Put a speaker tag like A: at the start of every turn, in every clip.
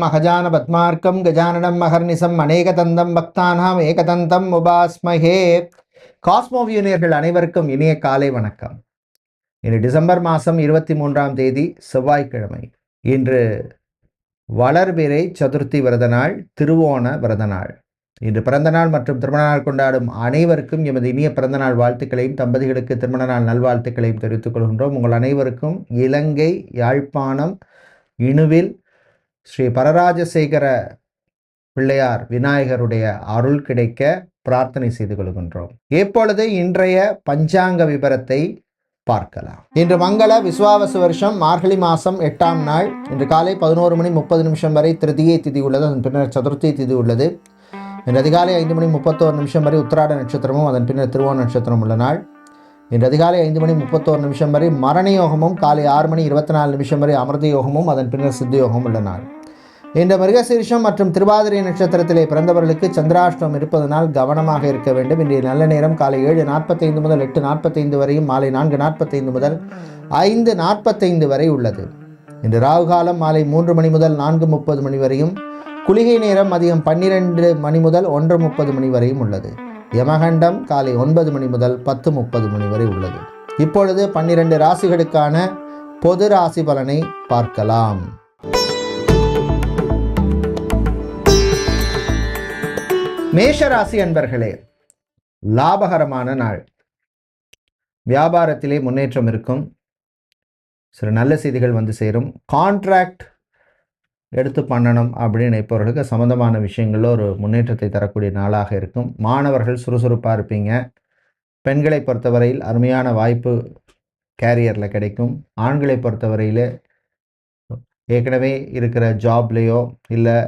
A: அகஜான பத்மார்க்கம் கஜானனம் அகர்நிசம் அநேகதந்தம் பக்தானாம் ஏகதந்தம் உபாஸ்மஹே. காஸ்மோவியூனியர்கள் அனைவருக்கும் இனிய காலை வணக்கம். இன்று டிசம்பர் மாதம் 23ஆம் தேதி செவ்வாய்க்கிழமை. இன்று வளர்பிறை சதுர்த்தி விரத நாள், திருவோண விரத நாள். இன்று பிறந்தநாள் மற்றும் திருமண நாள் கொண்டாடும் அனைவருக்கும் எமது இனிய பிறந்தநாள் வாழ்த்துக்களையும், தம்பதிகளுக்கு திருமண நாள் நல்வாழ்த்துக்களையும் தெரிவித்துக் கொள்கின்றோம். உங்கள் அனைவருக்கும் இலங்கை யாழ்ப்பாணம் இணுவில் ஸ்ரீ பரராஜசேகர பிள்ளையார் விநாயகருடைய அருள் கிடைக்க பிரார்த்தனை செய்து கொள்கின்றோம். இப்பொழுது இன்றைய பஞ்சாங்க விபரத்தை பார்க்கலாம். இன்று மங்கள விஸ்வாவசு வருஷம் மார்கழி மாதம் 8ஆம் நாள். இன்று காலை 11:30 வரை திருதியை திதி உள்ளது. அதன் பின்னர் சதுர்த்தி திதி உள்ளது. இன்று அதிகாலை 5:31 வரை உத்திராட நட்சத்திரமும் அதன் பின்னர் திருவோண நட்சத்திரம் உள்ள நாள். இன்று அதிகாலை 5:31 வரை மரண யோகமும், காலை 6:24 வரை அமிர்த யோகமும் அதன் பின்னர் சித்த யோகமும் உள்ள நாள். இன்று மிருகசீரிஷம் மற்றும் திருவாதிரை நட்சத்திரத்திலே பிறந்தவர்களுக்கு சந்திராஷ்டமம் இருப்பதனால் கவனமாக இருக்க வேண்டும். இன்றைய நல்ல நேரம் காலை 7:45 முதல் 8:45 வரையும், மாலை 4:45 முதல் 5:45 வரை உள்ளது. இன்று ராகு காலம் மாலை 3 மணி முதல் 4:30 மணி வரையும், குளிகை நேரம் மதியம் 12 மணி முதல் 1:30 மணி வரையும் உள்ளது. யமகண்டம் காலை 9 மணி முதல் 10:30 மணி வரை உள்ளது. இப்பொழுது 12 ராசிகளுக்கான பொது ராசி பலனை பார்க்கலாம். மேஷராசி அன்பர்களே, லாபகரமான நாள். வியாபாரத்திலே முன்னேற்றம் இருக்கும். சில நல்ல செய்திகள் வந்து சேரும். கான்ட்ராக்ட் எடுத்து பண்ணணும் அப்படின்னு நினைப்பவர்களுக்கு சம்மந்தமான விஷயங்களில் ஒரு முன்னேற்றத்தை தரக்கூடிய நாளாக இருக்கும். மாணவர்கள் சுறுசுறுப்பாக இருப்பீங்க. பெண்களை பொறுத்தவரையில் அருமையான வாய்ப்பு கேரியரில் கிடைக்கும். ஆண்களை பொறுத்தவரையில் ஏற்கனவே இருக்கிற ஜாப்லேயோ இல்லை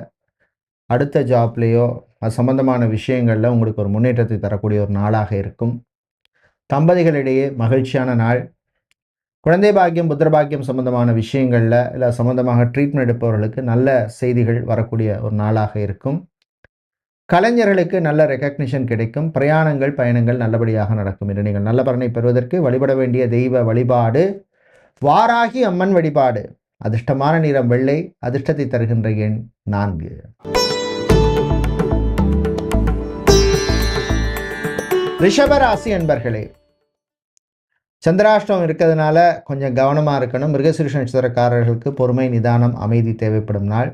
A: அடுத்த ஜாப்லேயோ அது சம்பந்தமான விஷயங்களில் உங்களுக்கு ஒரு முன்னேற்றத்தை தரக்கூடிய ஒரு நாளாக இருக்கும். தம்பதிகளிடையே மகிழ்ச்சியான நாள். குழந்தை பாக்கியம், புத்திர பாக்கியம் சம்பந்தமான விஷயங்களில் இல்லை சம்பந்தமாக ட்ரீட்மெண்ட் எடுப்பவர்களுக்கு நல்ல செய்திகள் வரக்கூடிய ஒரு நாளாக இருக்கும். கலைஞர்களுக்கு நல்ல ரெக்கக்னிஷன் கிடைக்கும். பிரயாணங்கள், பயணங்கள் நல்லபடியாக நடக்கும். என்று நீங்கள் நல்ல பலனை பெறுவதற்கு வழிபட வேண்டிய தெய்வ வழிபாடு வாராகி அம்மன் வழிபாடு. அதிர்ஷ்டமான நிறம் வெள்ளை. அதிர்ஷ்டத்தை தருகின்ற எண் 4. ரிஷபராசி அன்பர்களே, சந்திராஷ்டமம் இருக்கிறதுனால கொஞ்சம் கவனமாக இருக்கணும். மிருகசீரிஷ நட்சத்திரக்காரர்களுக்கு பொறுமை, நிதானம், அமைதி தேவைப்படும் நாள்.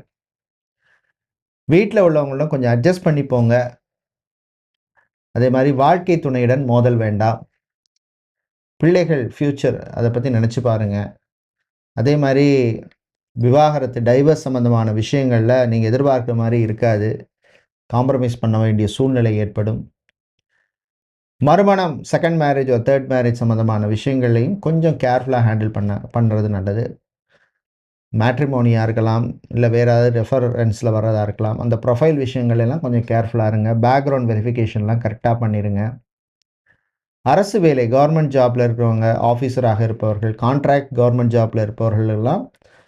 A: வீட்டில் உள்ளவங்களும் கொஞ்சம் அட்ஜஸ்ட் பண்ணி போங்க. அதே மாதிரி வாழ்க்கை துணையுடன் மோதல் வேண்டாம். பிள்ளைகள் ஃப்யூச்சர் அதை பற்றி நினச்சி பாருங்கள். அதே மாதிரி விவாகரத்து, டைவர்ஸ் சம்மந்தமான விஷயங்களில் நீங்கள் எதிர்பார்க்குற மாதிரி இருக்காது. காம்ப்ரமைஸ் பண்ண வேண்டிய சூழ்நிலை ஏற்படும். மறுமணம், செகண்ட் மேரேஜ், தேர்ட் மேரேஜ் சம்மந்தமான விஷயங்கள்லையும் கொஞ்சம் கேர்ஃபுல்லாக ஹேண்டில் பண்ணுறது நல்லது. மேட்ரிமோனியாக இருக்கலாம், இல்லை வேறு ஏதாவது ரெஃபரன்ஸில் வர்றதா இருக்கலாம். அந்த ப்ரொஃபைல் விஷயங்கள்லாம் கொஞ்சம் கேர்ஃபுல்லாக இருங்க. பேக்ரவுண்ட் வெரிஃபிகேஷன்லாம் கரெக்டாக பண்ணிடுங்க. அரசு வேலை, கவர்மெண்ட் ஜாப்பில் இருக்கிறவங்க, ஆஃபீஸராக இருப்பவர்கள், கான்ட்ராக்ட் கவர்மெண்ட் ஜாப்பில் இருப்பவர்கள் எல்லாம்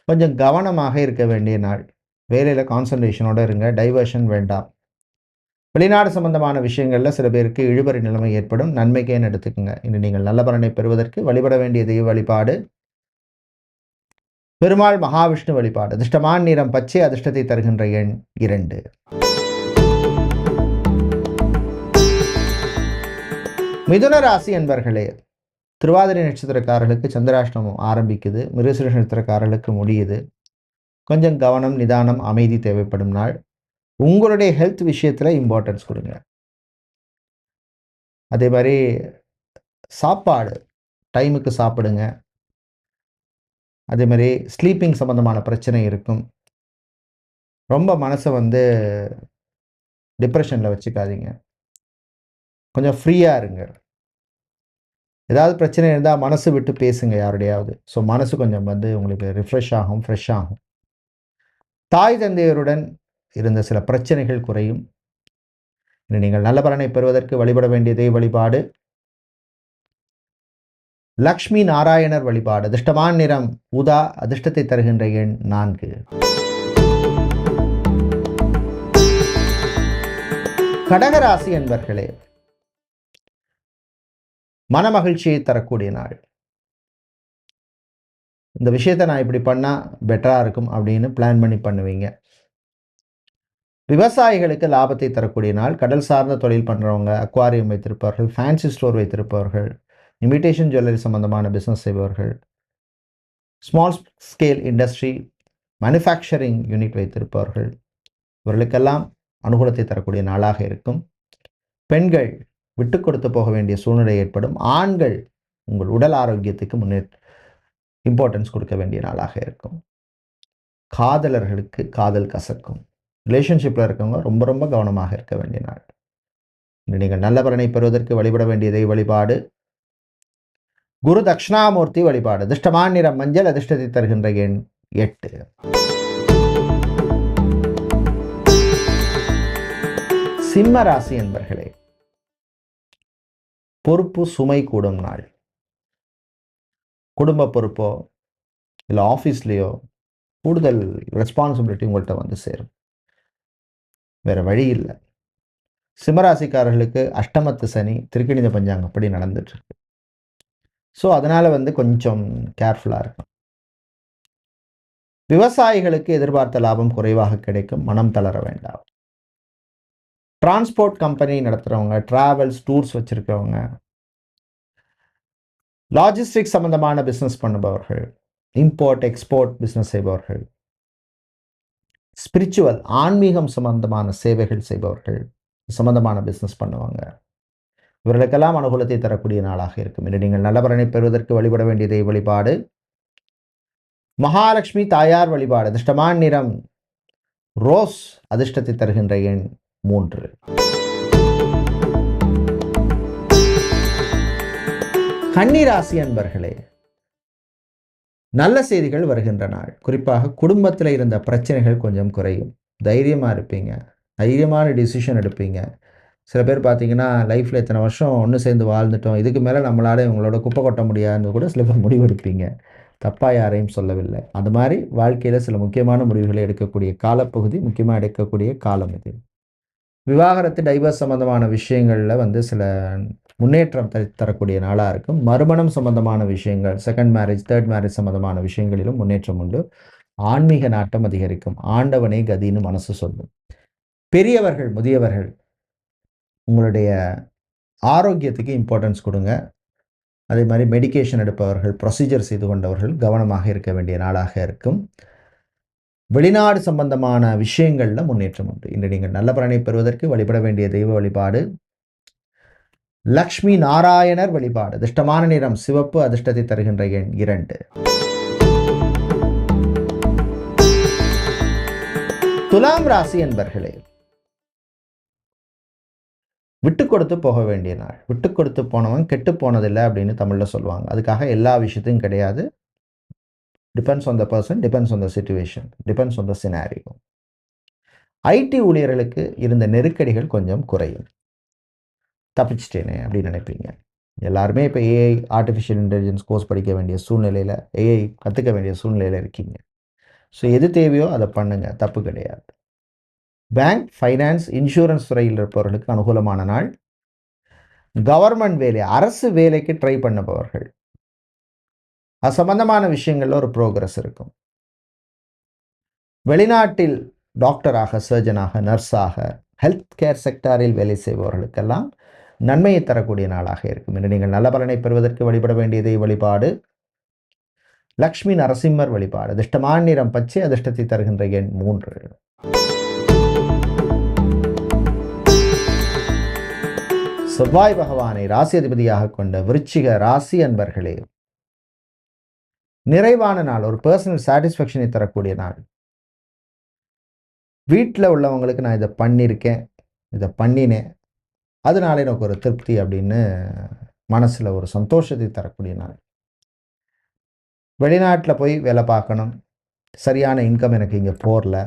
A: கொஞ்சம் கவனமாக இருக்க வேண்டிய நாள். வேலையில் கான்சன்ட்ரேஷனோடு இருங்க. டைவர்ஷன் வேண்டாம். வெளிநாடு சம்பந்தமான விஷயங்களில் சில பேருக்கு இழுபறி நிலைமை ஏற்படும். நன்மைக்கேன்னு எடுத்துக்கோங்க. இன்று நீங்கள் நல்ல பலனை பெறுவதற்கு வழிபட வேண்டிய தெய்வ வழிபாடு பெருமாள் மகாவிஷ்ணு வழிபாடு. அதிர்ஷ்டமான நிறம் பச்சை. அதிர்ஷ்டத்தை தருகின்ற எண் 2. மிதுன ராசி என்பர்களே, திருவாதிரை நட்சத்திரக்காரர்களுக்கு சந்திராஷ்டமம் ஆரம்பிக்குது. மிருகசீரிஷ நட்சத்திரக்காரர்களுக்கு முடியுது. கொஞ்சம் கவனம், நிதானம், அமைதி தேவைப்படும் நாள். உங்களுடைய ஹெல்த் விஷயத்தில் இம்பார்ட்டன்ஸ் கொடுங்க. அதே மாதிரி சாப்பாடு டைமுக்கு சாப்பிடுங்க. அதே மாதிரி ஸ்லீப்பிங் சம்மந்தமான பிரச்சனை இருக்கும். ரொம்ப மனசை டிப்ரெஷனில் வச்சுக்காதீங்க. கொஞ்சம் ஃப்ரீயாக இருங்க. ஏதாவது பிரச்சனை இருந்தால் மனசு விட்டு பேசுங்க யாருடையாவது. ஸோ மனசு கொஞ்சம் உங்களுக்கு ரிஃப்ரெஷ் ஆகும், ஃப்ரெஷ் ஆகும். தாய் தந்தையருடன் இருந்த சில பிரச்சனைகள் குறையும். நீங்கள் நல்ல பலனை பெறுவதற்கு வழிபட வேண்டிய தெய்வ வழிபாடு லக்ஷ்மி நாராயணர் வழிபாடு. அதிர்ஷ்டமான நிறம் ஊதா. அதிர்ஷ்டத்தை தருகின்ற எண் 4. கடகராசி என்பர்களே, மனமகிழ்ச்சியை தரக்கூடிய நாள். இந்த விஷயத்தை நான் இப்படி பண்ணால் பெட்டராக இருக்கும் அப்படின்னு பிளான் பண்ணி பண்ணுவீங்க. விவசாயிகளுக்கு லாபத்தை தரக்கூடிய நாள். கடல் சார்ந்த தொழில் பண்ணுறவங்க, அக்வாரியம் வைத்திருப்பவர்கள், ஃபேன்சி ஸ்டோர் வைத்திருப்பவர்கள், இமிடேஷன் ஜுவல்லரி சம்பந்தமான பிஸ்னஸ் செய்பவர்கள், small scale industry, manufacturing unit வைத்திருப்பவர்கள், இவர்களுக்கெல்லாம் அனுகூலத்தை தரக்கூடிய நாளாக இருக்கும். பெண்கள் விட்டு கொடுத்து போக வேண்டிய சூழ்நிலை ஏற்படும். ஆண்கள் உங்கள் உடல் ஆரோக்கியத்துக்கு இம்பார்ட்டன்ஸ் கொடுக்க வேண்டிய நாளாக இருக்கும். காதலர்களுக்கு காதல் கசக்கும். ரிலேஷன்ஷிப்பில் இருக்கவங்க ரொம்ப ரொம்ப கவனமாக இருக்க வேண்டிய நாள். நீங்கள் நல்ல பலனை பெறுவதற்கு வழிபட வேண்டியதை வழிபாடு குரு தட்சிணாமூர்த்தி வழிபாடு. அதிர்ஷ்டமான நிறம் மஞ்சள். அதிர்ஷ்டத்தை தருகின்ற எண் 8. சிம்ம ராசி என்பர்களே, பொறுப்பு சுமை கூடும் நாள். குடும்ப பொறுப்போ இல்லை ஆஃபீஸ்லேயோ கூடுதல் ரெஸ்பான்சிபிலிட்டி உங்கள்கிட்ட வந்து சேரும். வேறு வழி இல்லை. சிம்மராசிக்காரர்களுக்கு அஷ்டமத்து சனி திருக்கணித பஞ்சாங்கப்படி நடந்துட்டுருக்கு. ஸோ அதனால் கொஞ்சம் கேர்ஃபுல்லாக இருக்கும். விவசாயிகளுக்கு எதிர்பார்த்த லாபம் குறைவாக கிடைக்கும். மனம் தளர வேண்டாம். டிரான்ஸ்போர்ட் கம்பெனி நடத்துகிறவங்க, ட்ராவல்ஸ் டூர்ஸ் வச்சுருக்கவங்க, லாஜிஸ்டிக்ஸ் சம்பந்தமான பிஸ்னஸ் பண்ணுபவர்கள், இம்போர்ட் எக்ஸ்போர்ட் பிஸ்னஸ் செய்பவர்கள், ஸ்பிரிச்சுவல் ஆன்மீகம் சம்பந்தமான சேவைகள் செய்பவர்கள், சம்பந்தமான பிஸ்னஸ் பண்ணுவாங்க, இவர்களுக்கெல்லாம் அனுகூலத்தை தரக்கூடிய நாளாக இருக்கும். இன்று நீங்கள் நல்ல பலனை பெறுவதற்கு வழிபட வேண்டியதை வழிபாடு மகாலட்சுமி தாயார் வழிபாடு. அதிர்ஷ்டமான நிறம் ரோஸ். அதிர்ஷ்டத்தை தருகின்ற எண் 3. கன்னிராசி அன்பர்களே, நல்ல செய்திகள் வருகின்ற நாள். குறிப்பாக குடும்பத்தில் இருந்த பிரச்சனைகள் கொஞ்சம் குறையும். தைரியமாக இருப்பீங்க. தைரியமான டிசிஷன் எடுப்பீங்க. சில பேர் பார்த்தீங்கன்னா லைஃப்பில் இத்தனை வருஷம் ஒன்று சேர்ந்து வாழ்ந்துட்டோம், இதுக்கு மேலே நம்மளால் இவங்களோட குப்பை கொட்ட முடியாதுன்னு கூட சில பேர் முடிவெடுப்பீங்க. தப்பாக யாரையும் சொல்லவில்லை. அது மாதிரி வாழ்க்கையில் சில முக்கியமான முடிவுகளை எடுக்கக்கூடிய காலப்பகுதி, முக்கியமாக எடுக்கக்கூடிய காலம் இது. விவாகரத்து டைவர்ஸ் சம்பந்தமான விஷயங்களில் சில முன்னேற்றம் தரக்கூடிய நாளாக இருக்கும். மறுமணம் சம்பந்தமான விஷயங்கள், செகண்ட் மேரேஜ், தேர்ட் மேரேஜ் சம்பந்தமான விஷயங்களிலும் முன்னேற்றம் உண்டு. ஆன்மீக நாட்டம் அதிகரிக்கும். ஆண்டவனே கதின்னு மனசு சொல்லும். பெரியவர்கள், முதியவர்கள் உங்களுடைய ஆரோக்கியத்துக்கு இம்பார்ட்டன்ஸ் கொடுங்க. அதே மாதிரி மெடிக்கேஷன் எடுப்பவர்கள், ப்ரொசீஜர் செய்து கொண்டவர்கள் கவனமாக இருக்க வேண்டிய நாளாக இருக்கும். வெளிநாடு சம்பந்தமான விஷயங்களில் முன்னேற்றம் உண்டு. இன்று நீங்கள் நல்ல பலனை பெறுவதற்கு வழிபட வேண்டிய தெய்வ வழிபாடு லக்ஷ்மி நாராயணர் வழிபாடு. அதிர்ஷ்டமான நிறம் சிவப்பு. அதிர்ஷ்டத்தை தருகின்ற எண் 2. துலாம் ராசி என்பர்களே, விட்டு கொடுத்து போக வேண்டிய நாள். விட்டு கொடுத்து போனவன் கெட்டு போனதில்லை அப்படின்னு தமிழில் சொல்லுவாங்க. அதுக்காக எல்லா விஷயத்தையும் கிடையாது. Depends on the person, depends on the situation, depends on the scenario. IT ஊழியர்களுக்கு இருந்த நெருக்கடிகள் கொஞ்சம் குறையும். தப்பிச்சிட்டேனே அப்படின்னு நினைப்பீங்க. எல்லாருமே இப்போ ஏஐ, ஆர்டிஃபிஷியல் இன்டெலிஜென்ஸ் கோர்ஸ் படிக்க வேண்டிய சூழ்நிலையில், ஏஐ கற்றுக்க வேண்டிய சூழ்நிலையில் இருக்கீங்க. ஸோ எது தேவையோ அதை பண்ணுங்கள், தப்பு கிடையாது. பேங்க், ஃபைனான்ஸ், இன்சூரன்ஸ் துறையில் இருப்பவர்களுக்கு அனுகூலமான நாள். கவர்மெண்ட் வேலை, அரசு வேலைக்கு ட்ரை பண்ணுபவர்கள், அது சம்பந்தமான விஷயங்களில் ஒரு ப்ரோக்ரஸ் இருக்கும். வெளிநாட்டில் டாக்டராக, சர்ஜனாக, நர்ஸாக, ஹெல்த் கேர் செக்டாரில் வேலை செய்பவர்களுக்கெல்லாம் நன்மையை தரக்கூடிய நாளாக இருக்கும். இன்று நீங்கள் நல்ல பலனை பெறுவதற்கு வழிபட வேண்டியதை வழிபாடு லக்ஷ்மி நரசிம்மர் வழிபாடு. அதிர்ஷ்டமான நிறம் பச்சை. அதிர்ஷ்டத்தை தருகின்ற எண் 3. செவ்வாய் பகவானை ராசி அதிபதியாக கொண்ட விருச்சிக ராசி அன்பர்களே, நிறைவான நாள். ஒரு பர்சனல் சாட்டிஸ்ஃபேக்ஷனை தரக்கூடிய நாள். வீட்டில் உள்ளவங்களுக்கு நான் இதை பண்ணியிருக்கேன், இதை பண்ணினேன், அதனால எனக்கு ஒரு திருப்தி அப்படின்னு மனசில் ஒரு சந்தோஷத்தை தரக்கூடிய நாள். வெளிநாட்டில் போய் வேலை பார்க்கணும், சரியான இன்கம் எனக்கு இங்கே போரல,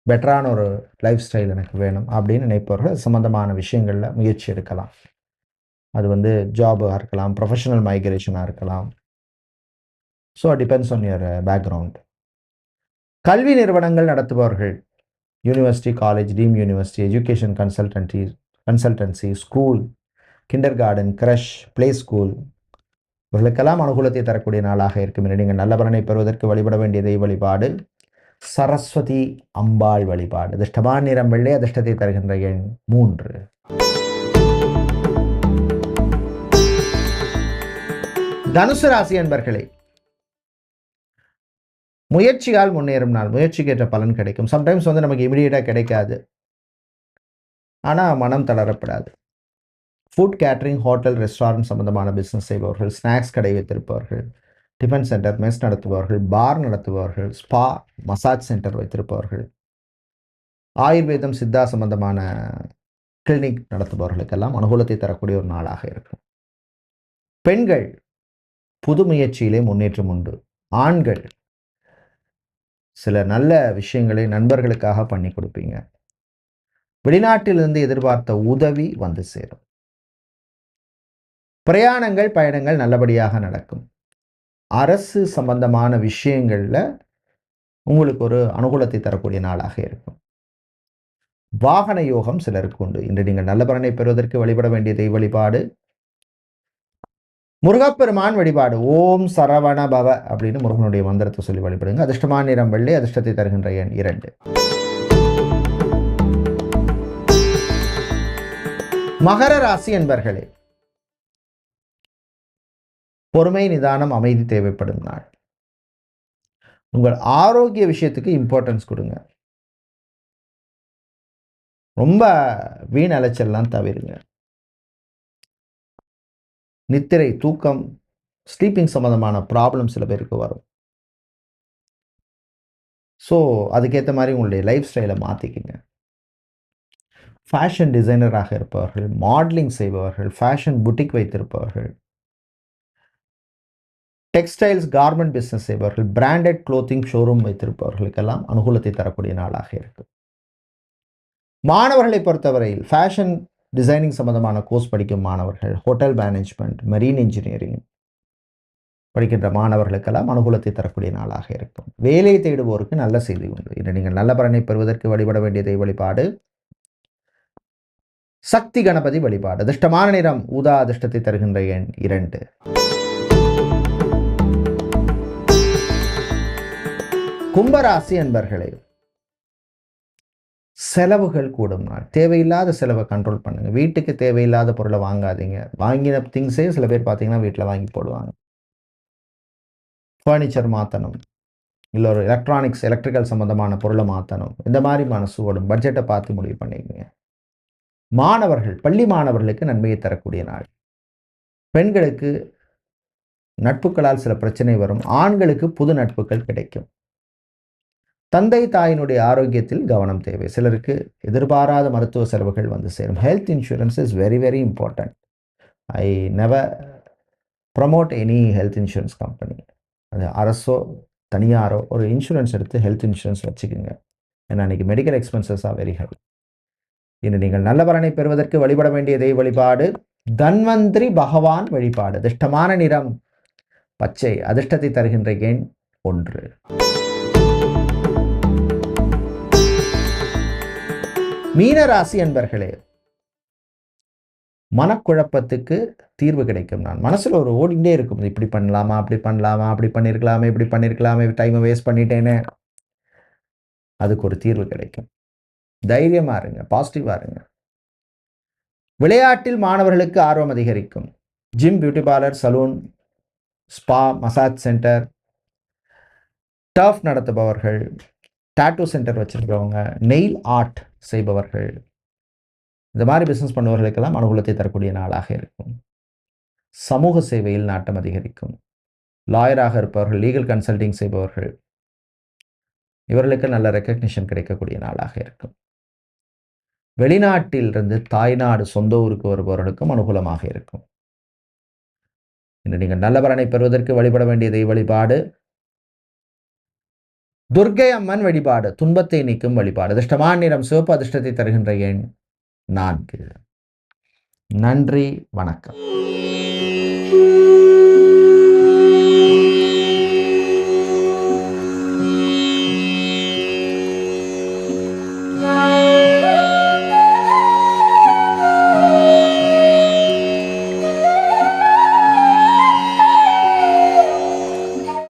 A: பெட்டரான ஒரு லைஃப் ஸ்டைல் எனக்கு வேணும் அப்படின்னு நினைப்பவர்கள் சம்பந்தமான விஷயங்களில் முயற்சி எடுக்கலாம். அது ஜாபாக இருக்கலாம், ப்ரொஃபஷனல் மைக்ரேஷனாக இருக்கலாம். So depends on your background. கல்வி நிறுவனங்கள் நடத்துபவர்கள், university, college, deemed university, education consultancy, school, kindergarten, creche, play school, இவர்களுக்கெல்லாம் அனுகூலத்தை தரக்கூடிய நாளாக இருக்கும். நீங்கள் நல்ல பலனை பெறுவதற்கு வழிபட வேண்டியதை வழிபாடு சரஸ்வதி அம்பாள் வழிபாடு. அதிர்ஷ்டமான நிறம் வெள்ளை. அதிர்ஷ்டத்தை தருகின்ற எண் 3. தனுசு ராசி அன்பர்களே, முயற்சியால் முன்னேறும் நாள். முயற்சிக்கு ஏற்ற பலன் கிடைக்கும். சம்டைம்ஸ் நமக்கு இமிடியேட்டா கிடைக்காது. ஆனா மனம் தளரப்படாது. ஃபுட் கேட்டரிங், ஹோட்டல், ரெஸ்டாரண்ட் சம்பந்தமான பிசினஸ் செய்பவர்கள், ஸ்நாக்ஸ் கடை வைத்திருப்பவர்கள், டிஃபன் சென்டர், மெஸ் நடத்துபவர்கள், பார் நடத்துபவர்கள், ஸ்பா, மசாஜ் சென்டர் வைத்திருப்பவர்கள், ஆயுர்வேதம், சித்தா சம்பந்தமான கிளினிக் நடத்துபவர்களுக்கெல்லாம் அனுகூலத்தை தரக்கூடிய ஒரு நாளாக இருக்கும். பெண்கள் புது முயற்சியிலே முன்னேற்றம் உண்டு. ஆண்கள் சில நல்ல விஷயங்களை நண்பர்களுக்காக பண்ணி கொடுப்பீங்க. வெளிநாட்டிலிருந்து எதிர்பார்த்த உதவி வந்து சேரும். பிரயாணங்கள், பயணங்கள் நல்லபடியாக நடக்கும். அரசு சம்பந்தமான விஷயங்கள்ல உங்களுக்கு ஒரு அனுகூலத்தை தரக்கூடிய நாளாக இருக்கும். வாகன யோகம் சிலருக்கு உண்டு. இன்று நீங்கள் நல்ல பலனை பெறுவதற்கு வழிபட வேண்டிய தெய்வ வழிபாடு முருகப்பெருமான் வழிபாடு. ஓம் சரவண பவ அப்படின்னு முருகனுடைய மந்திரத்தை சொல்லி வழிபடுங்க. அதிர்ஷ்டமான நிறம் வெள்ளை. அதிர்ஷ்டத்தை தருகின்ற எண் 2. மகர ராசி என்பர்களே, பொறுமை, நிதானம், அமைதி தேவைப்படும் நாள். உங்கள் ஆரோக்கிய விஷயத்துக்கு இம்பார்ட்டன்ஸ் கொடுங்க. ரொம்ப வீண் அலைச்சல்லாம் தவிருங்க. நித்திரை, தூக்கம், ஸ்லீப்பிங் சம்பந்தமான ப்ராப்ளம் சில பேருக்கு வரும். ஸோ அதுக்கேற்ற மாதிரி உங்களுடைய லைஃப் ஸ்டைலை மாற்றிக்கிங்க. ஃபேஷன் டிசைனராக இருப்பவர்கள், மாடலிங் செய்பவர்கள், ஃபேஷன் புட்டிக் வைத்திருப்பவர்கள், டெக்ஸ்டைல்ஸ், கார்மெண்ட் பிஸ்னஸ் செய்பவர்கள், பிராண்டட் க்ளோத்திங் ஷோரூம் வைத்திருப்பவர்களுக்கெல்லாம் அனுகூலத்தை தரக்கூடிய நாளாக இருக்கும். மாணவர்களை பொறுத்தவரையில் ஃபேஷன் டிசைனிங் சம்பந்தமான கோர்ஸ் படிக்கும் மாணவர்கள், ஹோட்டல் மேனேஜ்மெண்ட், மெரீன் இன்ஜினியரிங் படிக்கின்ற மாணவர்களுக்கெல்லாம் அனுகூலத்தை தரக்கூடிய நாளாக இருக்கும். வேலை தேடுவோருக்கு நல்ல செய்தி உண்டு. இன்று நீங்கள் நல்ல பலனை பெறுவதற்கு வழிபட வேண்டிய தெய்வ வழிபாடு சக்தி கணபதி வழிபாடு. அதிர்ஷ்டமான நிறம் ஊதா. அதிர்ஷ்டத்தை தருகின்ற எண் 2. கும்பராசி அன்பர்களே, செலவுகள் கூடும் நாள். தேவையில்லாத செலவை கண்ட்ரோல் பண்ணுங்க. வீட்டுக்கு தேவையில்லாத பொருளை வாங்காதீங்க. வாங்கின திங்ஸே சில பேர் பார்த்தீங்கன்னா வீட்டில் வாங்கி போடுவாங்க. ஃபர்னிச்சர் மாற்றணும், இல்லை ஒரு எலக்ட்ரிக்கல் சம்பந்தமான பொருளை மாற்றணும், இந்த மாதிரி மனசு ஓடும். பட்ஜெட்டை பார்த்து முடிவு பண்ணிக்கங்க. மாணவர்கள், பள்ளி மாணவர்களுக்கு நன்மையை தரக்கூடிய நாள். பெண்களுக்கு நட்புகளால் சில பிரச்சனை வரும். ஆண்களுக்கு புது நட்புகள் கிடைக்கும். தந்தை தாயினுடைய ஆரோக்கியத்தில் கவனம் தேவை. சிலருக்கு எதிர்பாராத மருத்துவ செலவுகள் வந்து சேரும். Health insurance is very very important. I never promote any health insurance company. அது அரசோ தனியாரோ ஒரு இன்சூரன்ஸ் எடுத்து ஹெல்த் இன்சூரன்ஸ் வச்சுக்கோங்க. ஏன்னா இன்றைக்கி medical expenses are very high. இன்று நீங்கள் நல்ல பலனை பெறுவதற்கு வழிபட வேண்டிய தெய்வ வழிபாடு தன்வந்திரி பகவான் வழிபாடு. அதிர்ஷ்டமான நிறம் பச்சை. அதிர்ஷ்டத்தை தருகின்ற எண் 1. மீனராசி அன்பர்களே, மனக்குழப்பத்துக்கு தீர்வு கிடைக்கும். நான் மனசில் ஒரு ஓடிண்டே இருக்கும். இப்படி பண்ணலாமா, அப்படி பண்ணலாமா, அப்படி பண்ணியிருக்கலாமே, இப்படி பண்ணியிருக்கலாமே, டைமை வேஸ்ட் பண்ணிட்டேனே. அதுக்கு ஒரு தீர்வு கிடைக்கும். தைரியமாக இருங்க, பாசிட்டிவாக இருங்க. விளையாட்டில் மாணவர்களுக்கு ஆர்வம் அதிகரிக்கும். Gym, beauty parlour, salon, spa, massage centre, turf நடத்துபவர்கள், டாட்டூ சென்டர் வச்சுருக்கவங்க, நெயில் ஆர்ட் செய்பவர்கள், இந்த மாதிரி பிஸ்னஸ் பண்ணுபவர்களுக்கெல்லாம் அனுகூலத்தை தரக்கூடிய நாளாக இருக்கும். சமூக சேவையில் நாட்டம் அதிகரிக்கும். லாயராக இருப்பவர்கள், லீகல் கன்சல்டிங் செய்பவர்கள், இவர்களுக்கு நல்ல ரெக்கக்னிஷன் கிடைக்கக்கூடிய நாளாக இருக்கும். வெளிநாட்டிலிருந்து தாய்நாடு சொந்த ஊருக்கு வருபவர்களுக்கும் அனுகூலமாக இருக்கும். இன்று நீங்கள் நல்ல பலனை பெறுவதற்கு வழிபட வேண்டிய தெய்வ வழிபாடு துர்க்கை அம்மன் வழிபாடு. துன்பத்தை நீக்கும் வழிபாடு. அதிர்ஷ்டமான நிறம் சிவப்பு. அதிர்ஷ்டத்தை தருகின்ற எண் 4. நன்றி, வணக்கம்.